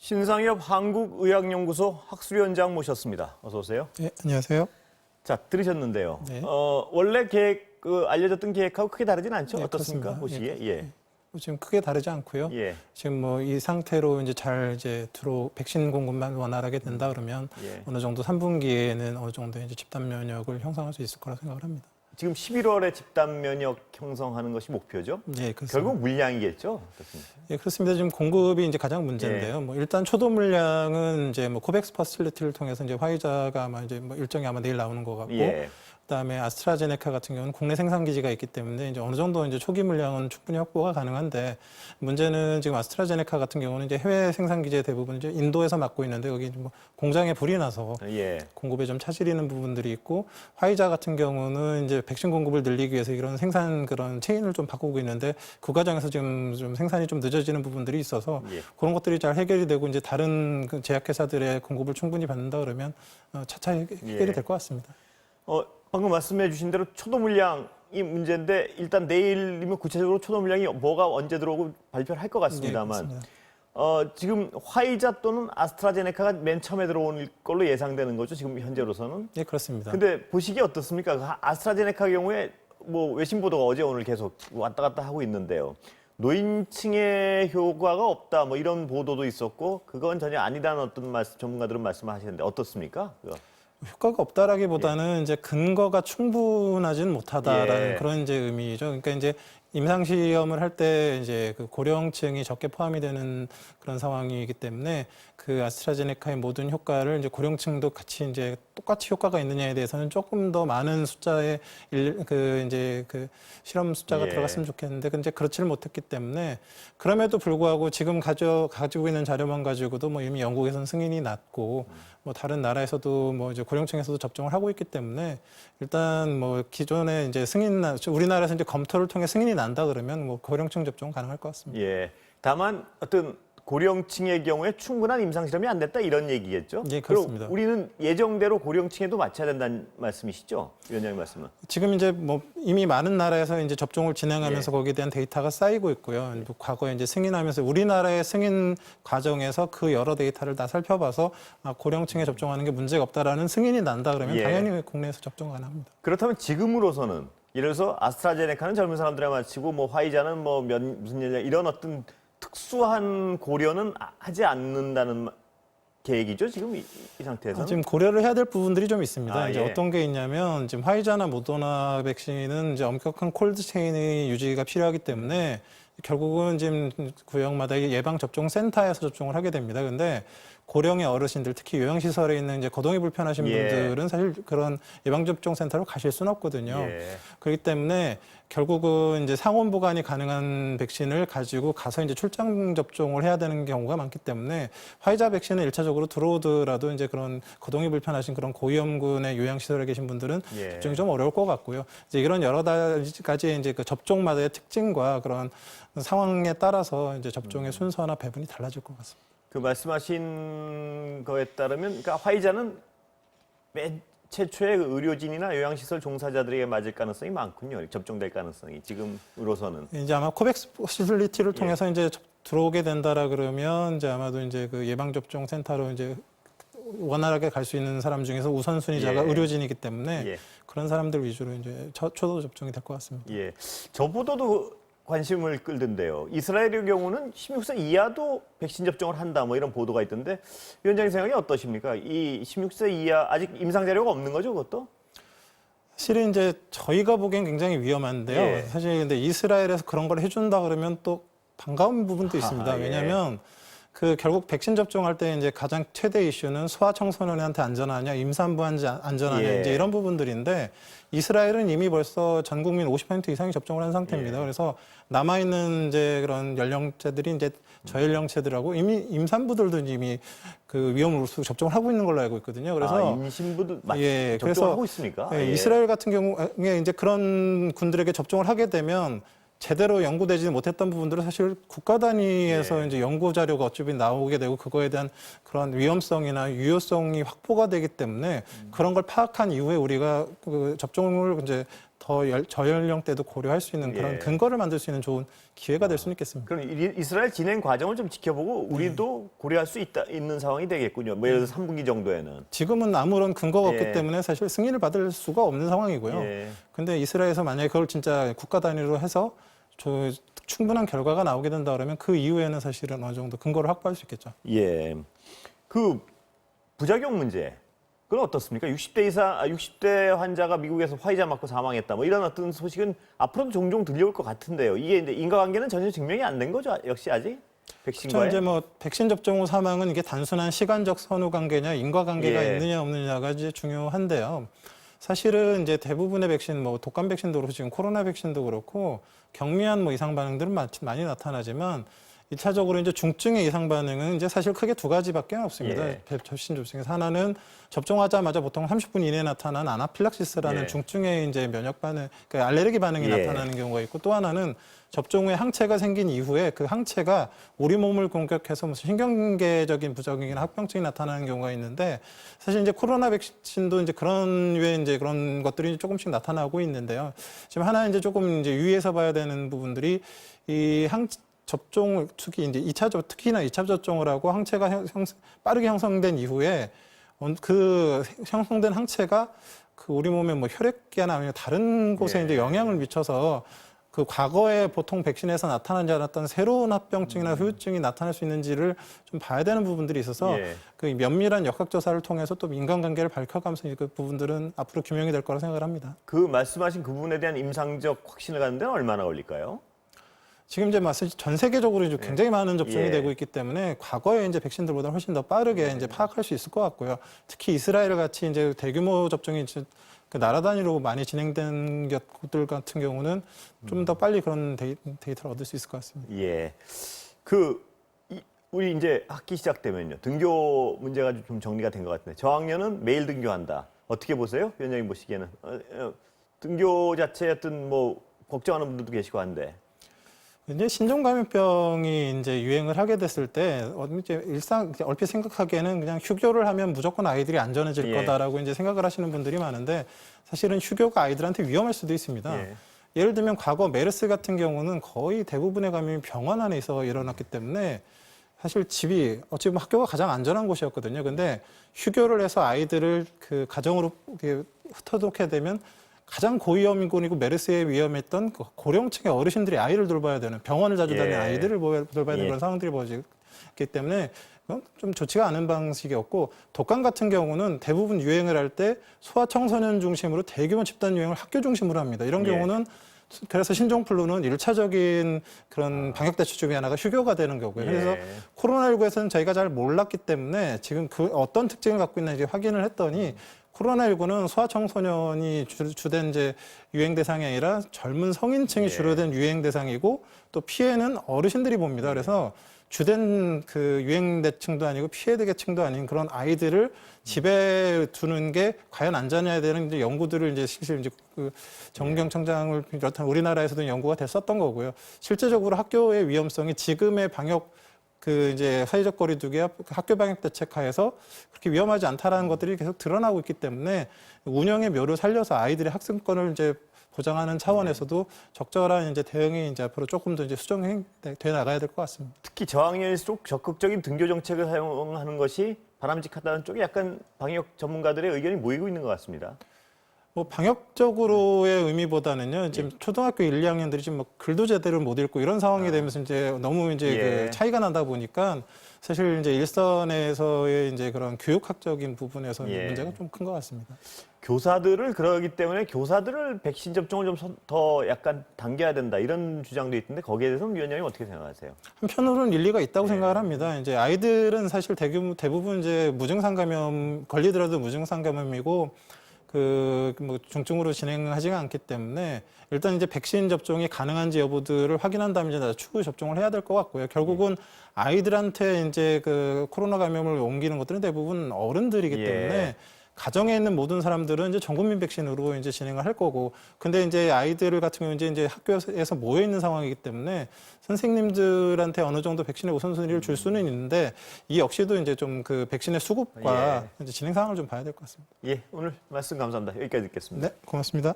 신상엽 한국의학연구소 학술위원장 모셨습니다. 어서 오세요. 네, 안녕하세요. 자, 들으셨는데요. 네. 원래 계획, 알려졌던 계획하고 크게 다르진 않죠? 네, 어떻습니까? 그렇습니다. 보시기에. 예. 지금 크게 다르지 않고요. 예. 지금 뭐 이 상태로 이제 잘 이제 백신 공급만 원활하게 된다 그러면 예. 어느 정도 3분기에는 어느 정도 이제 집단 면역을 형성할 수 있을 거라 생각을 합니다. 지금 11월에 집단 면역 형성하는 것이 목표죠? 네, 그렇습니다. 결국 물량이겠죠? 어떻습니까? 예, 그렇습니다. 지금 공급이 이제 가장 문제인데요. 뭐 일단 초도 물량은 이제 뭐 코백스 퍼실리티를 통해서 이제 화이자가 아마 이제 뭐 일정이 아마 내일 나오는 것 같고, 예. 그다음에 아스트라제네카 같은 경우는 국내 생산 기지가 있기 때문에 이제 어느 정도 이제 초기 물량은 충분히 확보가 가능한데, 문제는 지금 아스트라제네카 같은 경우는 이제 해외 생산 기지의 대부분 이제 인도에서 맡고 있는데, 여기 뭐 공장에 불이 나서 예. 공급에 좀 차질이 있는 부분들이 있고, 화이자 같은 경우는 이제 백신 공급을 늘리기 위해서 이런 생산 그런 체인을 좀 바꾸고 있는데, 그 과정에서 지금 좀 생산이 좀 늦어지는 부분들이 있어서 예. 그런 것들이 잘 해결이 되고 이제 다른 그 제약회사들의 공급을 충분히 받는다 그러면 차차 해결이 될 것 같습니다. 방금 말씀해 주신 대로 초도 물량이 문제인데, 일단 내일이면 구체적으로 초도 물량이 뭐가 언제 들어오고 발표를 할 것 같습니다만, 네, 지금 화이자 또는 아스트라제네카가 맨 처음에 들어올 걸로 예상되는 거죠, 지금 현재로서는? 네, 그렇습니다. 근데 보시기에 어떻습니까? 그 아스트라제네카 경우에 뭐 외신 보도가 어제 오늘 계속 왔다 갔다 하고 있는데요. 노인층의 효과가 없다, 뭐 이런 보도도 있었고, 그건 전혀 아니라는 어떤 전문가들은 말씀하시는데 어떻습니까? 그거? 효과가 없다라기보다는 이제 근거가 충분하지는 못하다라는 예. 그런 이제 의미죠. 그러니까 이제 임상 시험을 할 때 이제 그 고령층이 적게 포함이 되는 그런 상황이기 때문에 그 아스트라제네카의 모든 효과를 이제 고령층도 같이 이제 똑같이 효과가 있느냐에 대해서는 조금 더 많은 숫자의 그 실험 숫자가 예. 들어갔으면 좋겠는데, 근데 그렇지를 못했기 때문에, 그럼에도 불구하고 지금 가지고 있는 자료만 가지고도 뭐 이미 영국에서는 승인이 났고, 뭐 다른 나라에서도 뭐 이제 고령층에서도 접종을 하고 있기 때문에, 일단 뭐 기존에 이제 우리나라에서 이제 검토를 통해 승인이 난다 그러면 뭐 고령층 접종 가능할 것 같습니다. 예. 다만 어떤 고령층의 경우에 충분한 임상 실험이 안 됐다 이런 얘기겠죠? 예, 그렇습니다. 그럼 우리는 예정대로 고령층에도 맞춰야 된다는 말씀이시죠? 위원장님 말씀은. 지금 이제 뭐 이미 많은 나라에서 이제 접종을 진행하면서 예. 거기에 대한 데이터가 쌓이고 있고요. 과거에 이제 승인하면서 우리나라의 승인 과정에서 그 여러 데이터를 다 살펴봐서 고령층에 접종하는 게 문제가 없다라는 승인이 난다 그러면 예. 당연히 국내에서 접종 가능합니다. 그렇다면 지금으로서는 예를 들어서 아스트라제네카는 젊은 사람들에 맞히고 뭐 화이자는 뭐 무슨 연령 이런 어떤 특수한 고려는 하지 않는다는 계획이죠, 지금 이 상태에서는? 지금 고려를 해야 될 부분들이 좀 있습니다. 이제 예. 어떤 게 있냐면, 지금 화이자나 모더나 백신은 이제 엄격한 콜드 체인의 유지가 필요하기 때문에 결국은 지금 구역마다 예방 접종 센터에서 접종을 하게 됩니다. 근데 고령의 어르신들, 특히 요양시설에 있는 이제 거동이 불편하신 예. 분들은 사실 그런 예방접종 센터로 가실 수는 없거든요. 예. 그렇기 때문에 결국은 이제 상온 보관이 가능한 백신을 가지고 가서 이제 출장 접종을 해야 되는 경우가 많기 때문에, 화이자 백신은 1차적으로 들어오더라도 이제 그런 거동이 불편하신 그런 고위험군의 요양시설에 계신 분들은 예. 접종이 좀 어려울 것 같고요. 이제 이런 여러 가지 이제 그 접종마다의 특징과 그런 상황에 따라서 이제 접종의 순서나 배분이 달라질 것 같습니다. 그 말씀하신 거에 따르면, 그러니까 화이자는 맨 최초의 그 의료진이나 요양시설 종사자들에게 맞을 가능성이 많군요. 접종될 가능성이 지금으로서는. 이제 아마 코백스 퍼실리티를 통해서 이제 들어오게 된다라 그러면 이제 아마도 이제 그 예방 접종 센터로 이제 원활하게 갈 수 있는 사람 중에서 우선순위자가 예. 의료진이기 때문에 예. 그런 사람들 위주로 이제 초도 접종이 될 것 같습니다. 예. 저보다도 관심을 끌던데요. 이스라엘의 경우는 16세 이하도 백신 접종을 한다, 뭐 이런 보도가 있던데, 위원장님 생각이 어떠십니까? 이 16세 이하 아직 임상 자료가 없는 거죠, 그것도? 사실은 이제 저희가 보기엔 굉장히 위험한데요. 예. 사실 근데 이스라엘에서 그런 걸 해준다 그러면 또 반가운 부분도 있습니다. 예. 왜냐하면 그 결국 백신 접종할 때 이제 가장 최대 이슈는 소아청소년한테 안전하냐, 임산부한테 안전하냐, 예. 이제 이런 부분들인데, 이스라엘은 이미 벌써 전 국민 50% 이상이 접종을 한 상태입니다. 예. 그래서 남아 있는 이제 그런 연령대들이 이제 저연령체들하고 이미 임산부들도 이미 그 위험으로서 접종을 하고 있는 걸로 알고 있거든요. 그래서 임신부도 예, 접종하고 있습니까? 예, 예. 이스라엘 같은 경우에 이제 그런 군들에게 접종을 하게 되면 제대로 연구되지 못했던 부분들은 사실 국가 단위에서 예. 이제 연구 자료가 어차피 나오게 되고, 그거에 대한 그런 위험성이나 유효성이 확보가 되기 때문에 그런 걸 파악한 이후에 우리가 그 접종을 이제 저연령대도 고려할 수 있는 그런 예. 근거를 만들 수 있는 좋은 기회가 될 수는 있겠습니다. 그럼 이스라엘 진행 과정을 좀 지켜보고 우리도 고려할 수 있는 상황이 되겠군요. 뭐 예를 들어서 3분기 정도에는. 지금은 아무런 근거가 예. 없기 때문에 사실 승인을 받을 수가 없는 상황이고요. 예. 근데 이스라엘에서 만약에 그걸 진짜 국가 단위로 해서 충분한 결과가 나오게 된다 그러면 그 이후에는 사실은 어느 정도 근거를 확보할 수 있겠죠. 예. 그 부작용 문제. 그건 어떻습니까? 60대 환자가 미국에서 화이자 맞고 사망했다. 뭐 이런 어떤 소식은 앞으로도 종종 들려올 것 같은데요. 이게 이제 인과관계는 전혀 증명이 안 된 거죠. 역시 아직 백신과에. 이제 뭐 백신 접종 후 사망은 이게 단순한 시간적 선후 관계냐 인과관계가 예. 있느냐 없느냐가 이제 중요한데요. 사실은 이제 대부분의 백신, 뭐 독감 백신도 그렇고 지금 코로나 백신도 그렇고 경미한 뭐 이상 반응들은 많이 나타나지만 1차적으로 이제 중증의 이상 반응은 이제 사실 크게 두 가지밖에 없습니다. 예. 백신 접종에서 하나는 접종하자마자 보통 30분 이내에 나타나는 아나필락시스라는 예. 중증의 이제 면역 반응, 그러니까 알레르기 반응이 예. 나타나는 경우가 있고 또 하나는 접종 후에 항체가 생긴 이후에 그 항체가 우리 몸을 공격해서 무슨 신경계적인 부작용이나 합병증이 나타나는 경우가 있는데 사실 이제 코로나 백신도 이제 그런 류의 이제 그런 것들이 조금씩 나타나고 있는데요. 지금 하나 이제 조금 이제 유의해서 봐야 되는 부분들이 이 접종 특히나 2차 접종을 하고 항체가 빠르게 형성된 이후에 그 형성된 항체가 그 우리 몸의 뭐 혈액계나 아니면 다른 곳에 예. 이제 영향을 미쳐서 그 과거에 보통 백신에서 나타나지 않았던 새로운 합병증이나 후유증이 나타날 수 있는지를 좀 봐야 되는 부분들이 있어서 예. 그 면밀한 역학조사를 통해서 또 인간관계를 밝혀가면서 그 부분들은 앞으로 규명이 될 거라 생각을 합니다. 그 말씀하신 그 부분에 대한 임상적 확신을 갖는 데는 얼마나 걸릴까요? 지금 이제 전 세계적으로 이제 굉장히 많은 접종이 예. 되고 있기 때문에 과거에 이제 백신들보다 훨씬 더 빠르게 이제 파악할 수 있을 것 같고요. 특히 이스라엘 같이 이제 대규모 접종이 그 나라 단위로 많이 진행된 곳들 같은 경우는 좀 더 빨리 그런 데이터를 얻을 수 있을 것 같습니다. 예. 우리 이제 학기 시작되면요. 등교 문제가 좀 정리가 된 것 같은데 저학년은 매일 등교한다. 어떻게 보세요? 위원장님 보시기에는. 등교 자체에 어떤 뭐 걱정하는 분들도 계시고 한데. 이제 신종감염병이 이제 유행을 하게 됐을 때 이제 얼핏 생각하기에는 그냥 휴교를 하면 무조건 아이들이 안전해질 예. 거다라고 이제 생각을 하시는 분들이 많은데 사실은 휴교가 아이들한테 위험할 수도 있습니다. 예. 예를 들면 과거 메르스 같은 경우는 거의 대부분의 감염이 병원 안에서 일어났기 때문에 사실 집이 어찌 보면 학교가 가장 안전한 곳이었거든요. 근데 휴교를 해서 아이들을 그 가정으로 흩어놓게 되면 가장 고위험군이고 메르스에 위험했던 그 고령층의 어르신들이 아이를 돌봐야 되는 병원을 자주 다니는 예. 아이들을 돌봐야 되는 예. 그런 상황들이 벌어지기 때문에 좀 좋지가 않은 방식이었고 독감 같은 경우는 대부분 유행을 할 때 소아청소년 중심으로 대규모 집단 유행을 학교 중심으로 합니다. 이런 예. 경우는 그래서 신종플루는 1차적인 그런 방역 대책 중에 하나가 휴교가 되는 거고요. 그래서 예. 코로나19에서는 저희가 잘 몰랐기 때문에 지금 그 어떤 특징을 갖고 있는지 확인을 했더니 코로나19는 소아청소년이 주된 이제 유행 대상이 아니라 젊은 성인층이 예. 주로 된 유행 대상이고 또 피해는 어르신들이 봅니다. 그래서 주된 그 유행 대층도 아니고 피해 대계층도 아닌 그런 아이들을 집에 두는 게 과연 안전해야 되는 이제 연구들을 이제 실제 이제 그 정경 청장을 비롯한 우리나라에서도 연구가 됐었던 거고요. 실제적으로 학교의 위험성이 지금의 방역 그 이제 사회적 거리두기 학교 방역 대책 하에서 그렇게 위험하지 않다라는 것들이 계속 드러나고 있기 때문에 운영의 묘를 살려서 아이들의 학습권을 이제 보장하는 차원에서도 적절한 이제 대응이 이제 앞으로 조금 더 이제 수정돼 나가야 될 것 같습니다. 특히 저학년일수록 적극적인 등교 정책을 사용하는 것이 바람직하다는 쪽에 약간 방역 전문가들의 의견이 모이고 있는 것 같습니다. 뭐 방역적으로의 의미보다는요. 지금 초등학교 1, 2학년들이 지금 뭐 글도 제대로 못 읽고 이런 상황이 되면서 이제 너무 이제 예. 그 차이가 나다 보니까 사실 이제 일선에서의 이제 그런 교육학적인 부분에서 예. 문제가 좀 큰 것 같습니다. 교사들을 그러기 때문에 교사들을 백신 접종을 좀 더 약간 당겨야 된다 이런 주장도 있던데 거기에 대해서는 위원장님 어떻게 생각하세요? 한편으로는 일리가 있다고 예. 생각을 합니다. 이제 아이들은 사실 대부분 이제 무증상 감염 걸리더라도 무증상 감염이고 뭐 중증으로 진행하지가 않기 때문에 일단 이제 백신 접종이 가능한지 여부들을 확인한 다음에 이제 추후 접종을 해야 될 것 같고요. 결국은 아이들한테 이제 그 코로나 감염을 옮기는 것들은 대부분 어른들이기 예. 때문에 가정에 있는 모든 사람들은 이제 전 국민 백신으로 이제 진행을 할 거고, 근데 이제 아이들 같은 경우는 이제 학교에서 모여 있는 상황이기 때문에 선생님들한테 어느 정도 백신의 우선순위를 줄 수는 있는데 이 역시도 이제 좀 그 백신의 수급과 이제 진행 상황을 좀 봐야 될 것 같습니다. 예, 오늘 말씀 감사합니다. 여기까지 듣겠습니다. 네, 고맙습니다.